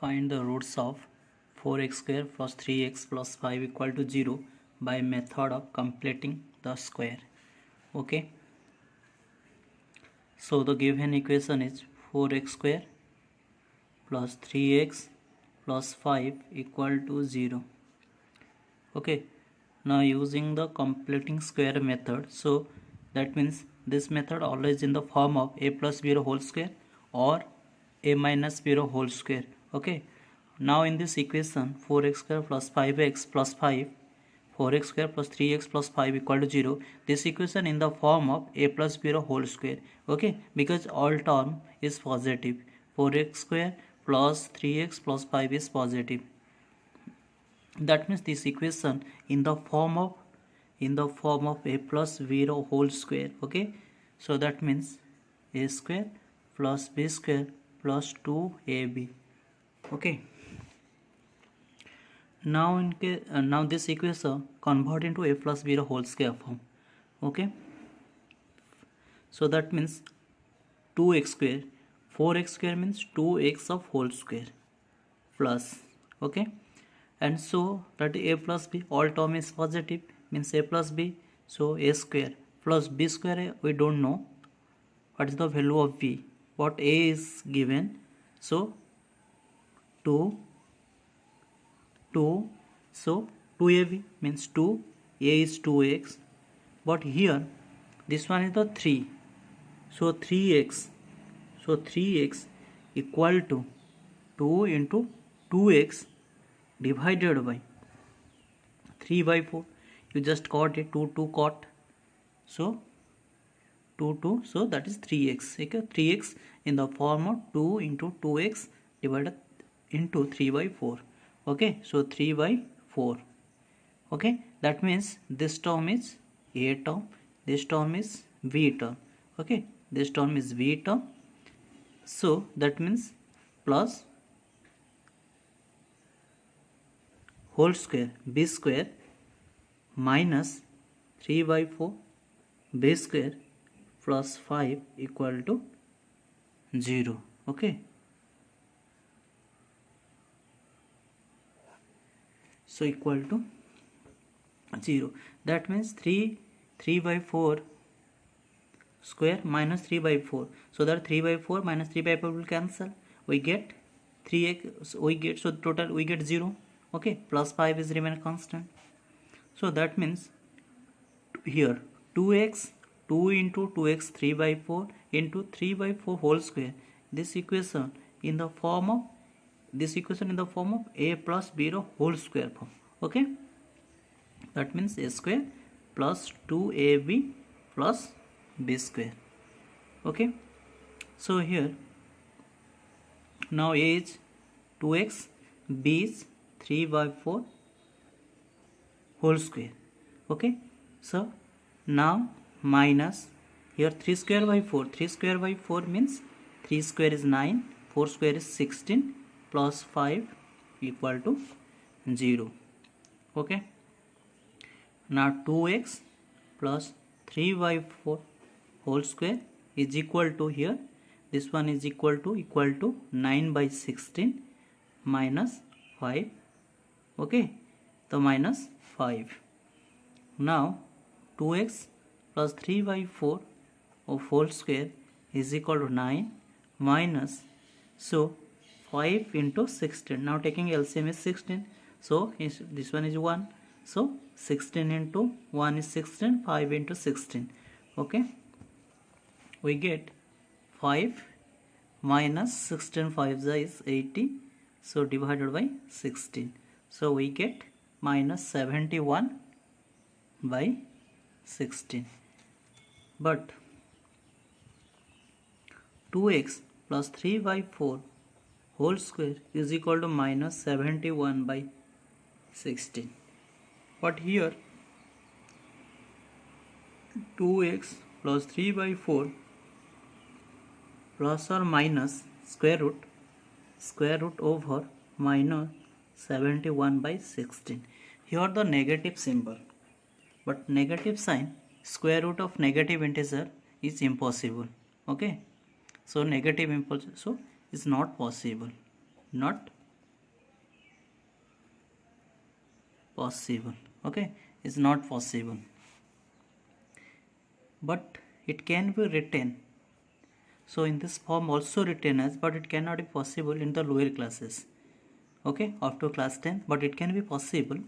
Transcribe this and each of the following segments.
Find the roots of 4x square plus 3x plus 5 equal to 0 by method of completing the square. Okay. So the given equation is 4x square plus 3x plus 5 equal to 0. Okay. Now using the completing square method, so that means this method always in the form of a plus b whole square or a minus b whole square. Okay. Now in this equation 4x square plus 5x plus 5, 4x square plus 3x plus 5 equal to 0. This equation in the form of a plus b whole square. Okay, because all term is positive. 4x square plus 3x plus 5 is positive. That means this equation in the form of a plus b whole square. Okay, so that means a square plus b square plus 2ab. Okay. Now now this equation convert into a plus b whole square form. Okay, so that means 2x square, 4x square means 2x of whole square plus, okay, and so that a plus b, all term is positive, means a plus b, so a square plus b square, we don't know what is the value of b, what a is given, so 2, so 2ab means 2, a is 2x, but here this one is the 3, so 3x, so 3x equal to 2 into 2x divided by 3 by 4, you just got it, 2 cot, so 2, so that is 3x, okay, 3x in the form of 2 into 2x divided into 3 by 4, okay, so 3 by 4, okay, that means this term is a term, this term is b term, okay, this term is b term, so that means plus whole square b square minus 3 by 4 b square plus 5 equal to 0, okay. So equal to 0. That means 3 by 4 square minus 3 by 4. So that 3 by 4 minus 3 by 4 will cancel. We get 3x. We get, so total we get 0. Okay. Plus 5 is remain constant. So that means here 2x, 2 into 2x 3 by 4 into 3 by 4 whole square. This equation in the form of a plus b whole square form, okay, that means a square plus 2ab plus b square, okay. So here now a is 2x, b is 3 by 4 whole square, okay. So now minus here 3 square by 4, 3 square by 4 means 3 square is 9, 4 square is 16 plus 5 equal to 0, okay. Now 2x plus 3 by 4 whole square is equal to, here this one is equal to 9 by 16 minus 5, okay, the minus 5. Now 2x plus 3 by 4 of whole square is equal to 9 minus, so 5 into 16. Now taking LCM is 16. So this one is 1. So 16 into 1 is 16. 5 into 16. Okay. We get 5 minus 16. 5 is 80. So divided by 16. So we get minus 71 by 16. But 2x plus 3 by 4 whole square is equal to minus 71 by 16. But here 2x plus 3 by 4 plus or minus square root over minus 71 by 16. Here the negative symbol, but negative sign, square root of negative integer is impossible, okay. So negative impulse, so is not possible, not possible. Okay, it's not possible, but it can be written. So in this form also written as, but it cannot be possible in the lower classes. Okay, after class 10, but it can be possible.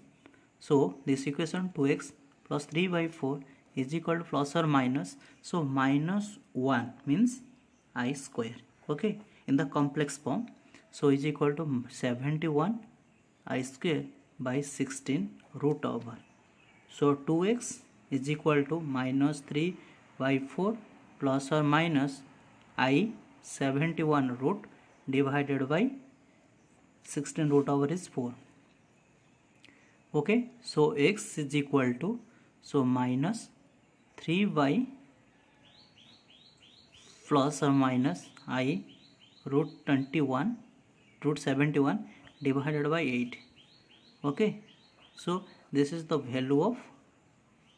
So this equation 2x plus 3 by 4 is equal to plus or minus. So minus 1 means I square. Okay, in the complex form. So is equal to 71 I square by 16 root over. So 2x is equal to minus 3 by 4 plus or minus I 71 root divided by 16 root over is 4. Okay, so x is equal to, so minus 3 by plus or minus I root 21 root 71 divided by 8. Okay, so this is the value of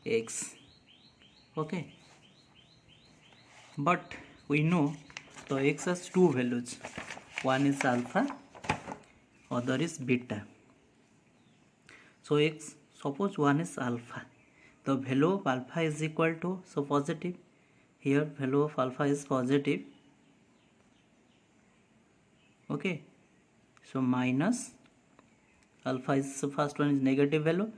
x. Okay, but we know the x has two values, one is alpha, other is beta. So x, suppose one is alpha, the value of alpha is equal to, so positive, here value of alpha is positive. Okay, so minus alpha is, so first one is negative value,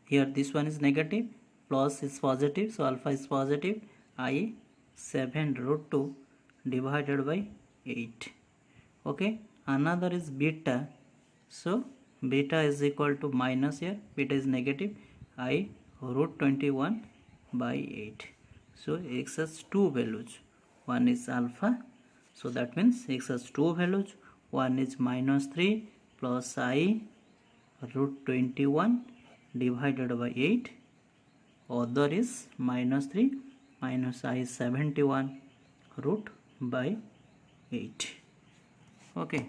here this one is negative, plus is positive, so alpha is positive, I 7 root 2 divided by 8. Okay, another is beta, so beta is equal to minus, here beta is negative, I root 21 by 8. So x has two values, one is alpha, so that means x has two values, one is minus 3 plus I root 21 divided by 8, other is minus 3 minus I 71 root by 8. Okay.